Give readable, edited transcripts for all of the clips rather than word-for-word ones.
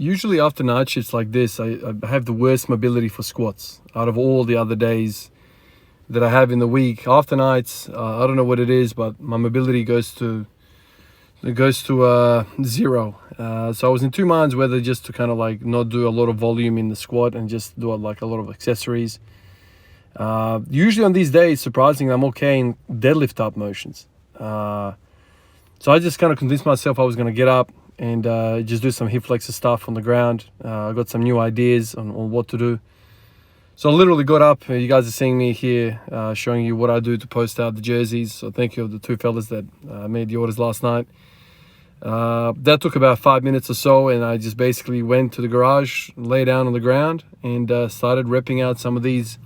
usually after night shifts like this, I have the worst mobility for squats out of all the other days that I have in the week. After nights, I don't know what it is, but my mobility goes to zero. So I was in two minds whether just to kind of like not do a lot of volume in the squat and just do like a lot of accessories. Usually on these days, surprisingly, I'm okay in deadlift type motions. So I just kind of convinced myself I was going to get up and just do some hip flexor stuff on the ground. I got some new ideas on what to do. So I literally got up. You guys are seeing me here showing you what I do to post out the jerseys. So thank you to the two fellas that made the orders last night. That took about 5 minutes or so, and I just basically went to the garage, lay down on the ground, and started repping out some of these.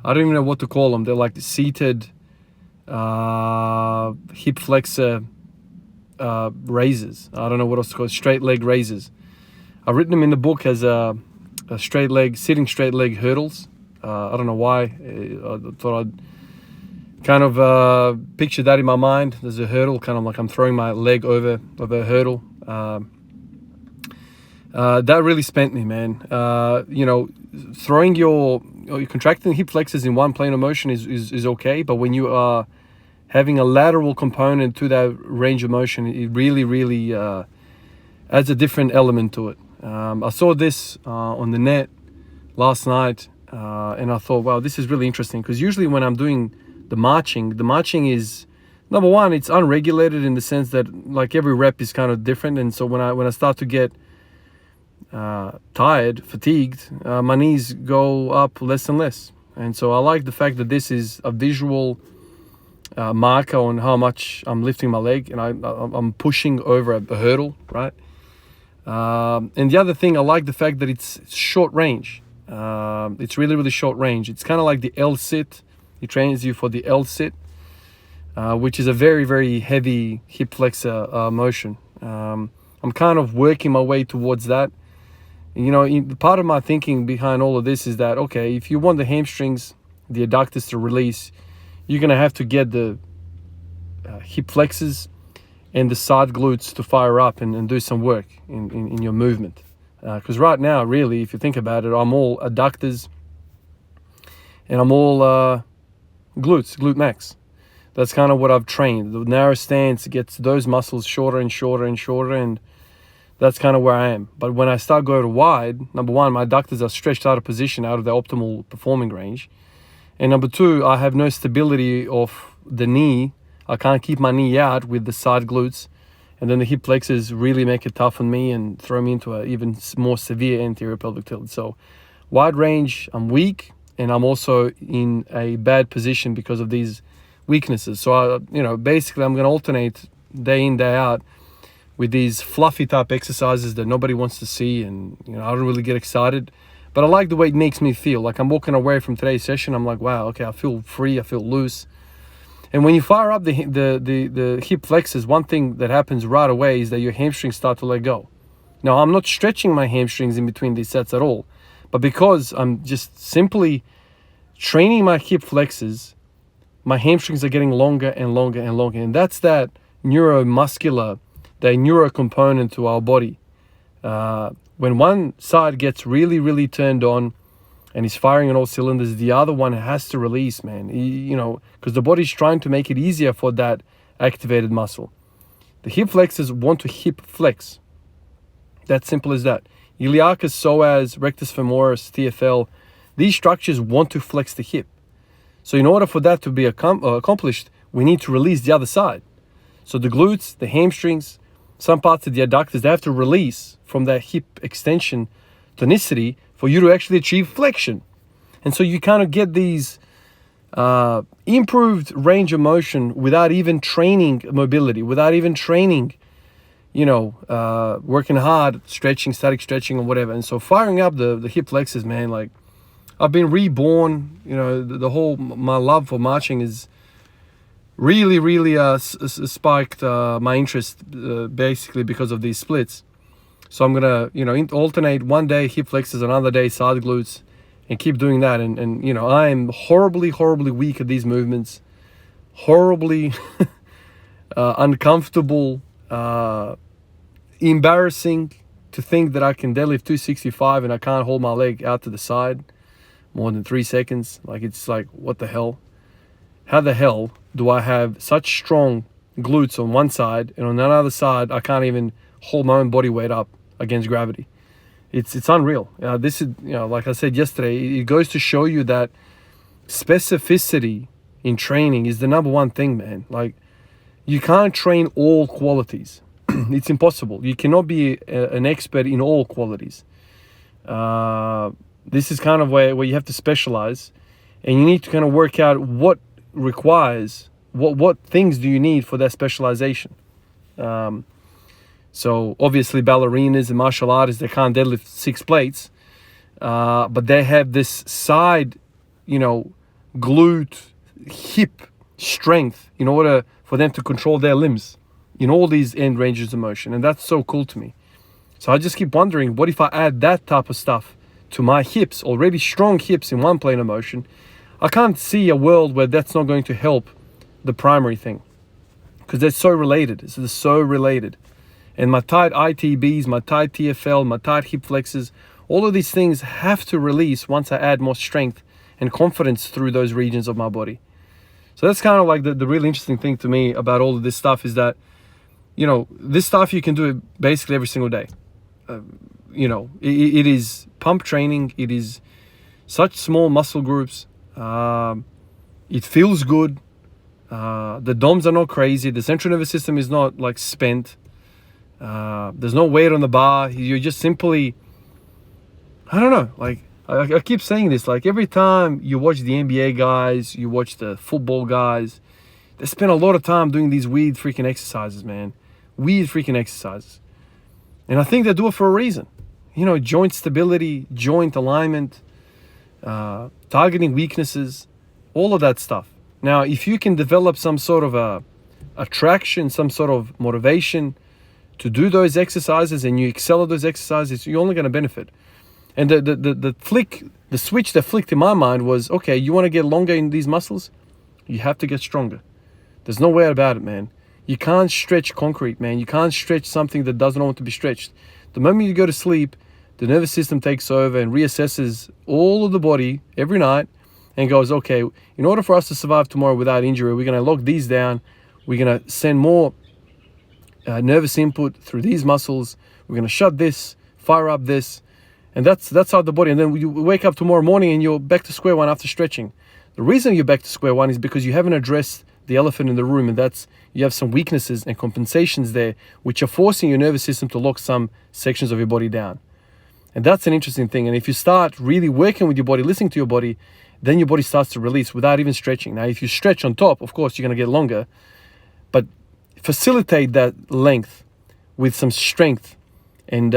I don't even know what to call them. They're like seated hip flexor raises. I don't know what else to call it. Straight leg raises. I've written them in the book as a sitting straight leg hurdles. I don't know why. I thought I'd kind of picture that in my mind. There's a hurdle, kind of like I'm throwing my leg over a hurdle. That really spent me, man. Throwing your contracting hip flexors in one plane of motion is okay, but when you are having a lateral component to that range of motion, it really adds a different element to it. I saw this on the net last night, and I thought, wow, this is really interesting, because usually when I'm doing the marching is, number one, it's unregulated in the sense that like every rep is kind of different, and so when I start to get tired, fatigued, my knees go up less and less. And so I like the fact that this is a visual marker on how much I'm lifting my leg, and I'm pushing over a hurdle, right? And the other thing, I like the fact that it's short range. It's really short range. It's kind of like the L sit. It trains you for the L sit, which is a very heavy hip flexor motion. I'm kind of working my way towards that. Part of my thinking behind all of this is that, okay, if you want the hamstrings, the adductors to release, you're going to have to get the hip flexors and the side glutes to fire up and do some work in your movement. Because right now, really, if you think about it, I'm all adductors and I'm all glute max. That's kind of what I've trained. The narrow stance gets those muscles shorter and shorter and shorter, and that's kind of where I am. But when I start going to wide, number one, my adductors are stretched out of position, out of the optimal performing range. And number two, I have no stability of the knee. I can't keep my knee out with the side glutes. And then the hip flexors really make it tough on me and throw me into an even more severe anterior pelvic tilt. So wide range, I'm weak, and I'm also in a bad position because of these weaknesses. So, basically I'm going to alternate day in, day out with these fluffy type exercises that nobody wants to see, and I don't really get excited, but I like the way it makes me feel. Like I'm walking away from today's session, I'm like, wow, okay, I feel free, I feel loose. And when you fire up the hip flexors, one thing that happens right away is that your hamstrings start to let go. Now, I'm not stretching my hamstrings in between these sets at all, but because I'm just simply training my hip flexors, my hamstrings are getting longer and longer and longer, and that's that neuromuscular, the neuro component to our body. When one side gets really turned on and is firing on all cylinders, the other one has to release, man. Because the body's trying to make it easier for that activated muscle. The hip flexors want to hip flex. That's simple as that. Iliacus, psoas, rectus femoris, TFL, these structures want to flex the hip. So in order for that to be accomplished, we need to release the other side. So the glutes, the hamstrings, some parts of the adductors, they have to release from that hip extension tonicity for you to actually achieve flexion. And so you kind of get these improved range of motion without even training mobility, without even training, working hard, stretching, static stretching or whatever. And so firing up the hip flexors, man, like I've been reborn. My love for marching is really spiked my interest basically because of these splits. So I'm gonna alternate one day hip flexors, another day side glutes, and keep doing that. And I am horribly weak at these movements, horribly uncomfortable, embarrassing, to think that I can deadlift 265 and I can't hold my leg out to the side more than 3 seconds. Like, it's like, what the hell? How the hell do I have such strong glutes on one side, and on the other side I can't even hold my own body weight up against gravity? It's unreal. This is, like I said yesterday, it goes to show you that specificity in training is the number one thing, man. Like, you can't train all qualities. It's impossible. You cannot be an expert in all qualities. This is kind of where you have to specialize, and you need to kind of work out what requires, what things do you need for that specialization. So obviously ballerinas and martial artists, they can't deadlift 6 plates, but they have this side, glute, hip strength in order for them to control their limbs in all these end ranges of motion. And that's so cool to me. So I just keep wondering, what if I add that type of stuff to my hips, already strong hips in one plane of motion? I can't see a world where that's not going to help the primary thing, because they're so related. They're so related. And my tight ITBs, my tight TFL, my tight hip flexors, all of these things have to release once I add more strength and confidence through those regions of my body. So that's kind of like the really interesting thing to me about all of this stuff, is that, this stuff you can do it basically every single day. It is pump training. It is such small muscle groups. It feels good. The DOMs are not crazy. The central nervous system is not like spent. There's no weight on the bar. You're just simply, I don't know, like I keep saying this, like every time you watch the NBA guys, you watch the football guys, they spend a lot of time doing these weird freaking exercises, man. Weird freaking exercises. And I think they do it for a reason. Joint stability, joint alignment, targeting weaknesses, all of that stuff. Now, if you can develop some sort of a attraction, some sort of motivation to do those exercises, and you excel at those exercises, you're only going to benefit. And the switch that flicked in my mind was, okay, you want to get longer in these muscles? You have to get stronger. There's no way about it, man. You can't stretch concrete, man. You can't stretch something that doesn't want to be stretched. The moment you go to sleep, the nervous system takes over and reassesses all of the body every night and goes, okay, in order for us to survive tomorrow without injury, we're going to lock these down. We're going to send more nervous input through these muscles. We're going to shut this, fire up this. And that's how the body, and then you wake up tomorrow morning and you're back to square one after stretching. The reason you're back to square one is because you haven't addressed the elephant in the room, and that's, you have some weaknesses and compensations there which are forcing your nervous system to lock some sections of your body down. And that's an interesting thing. And if you start really working with your body, listening to your body, then your body starts to release without even stretching. Now, if you stretch on top, of course, you're going to get longer, but facilitate that length with some strength, and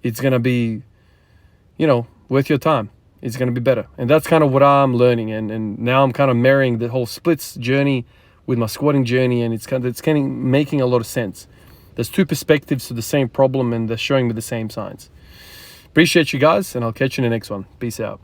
it's going to be, worth your time. It's going to be better. And that's kind of what I'm learning. And now I'm kind of marrying the whole splits journey with my squatting journey, and it's kind of making a lot of sense. There's two perspectives to the same problem, and they're showing me the same signs. Appreciate you guys, and I'll catch you in the next one. Peace out.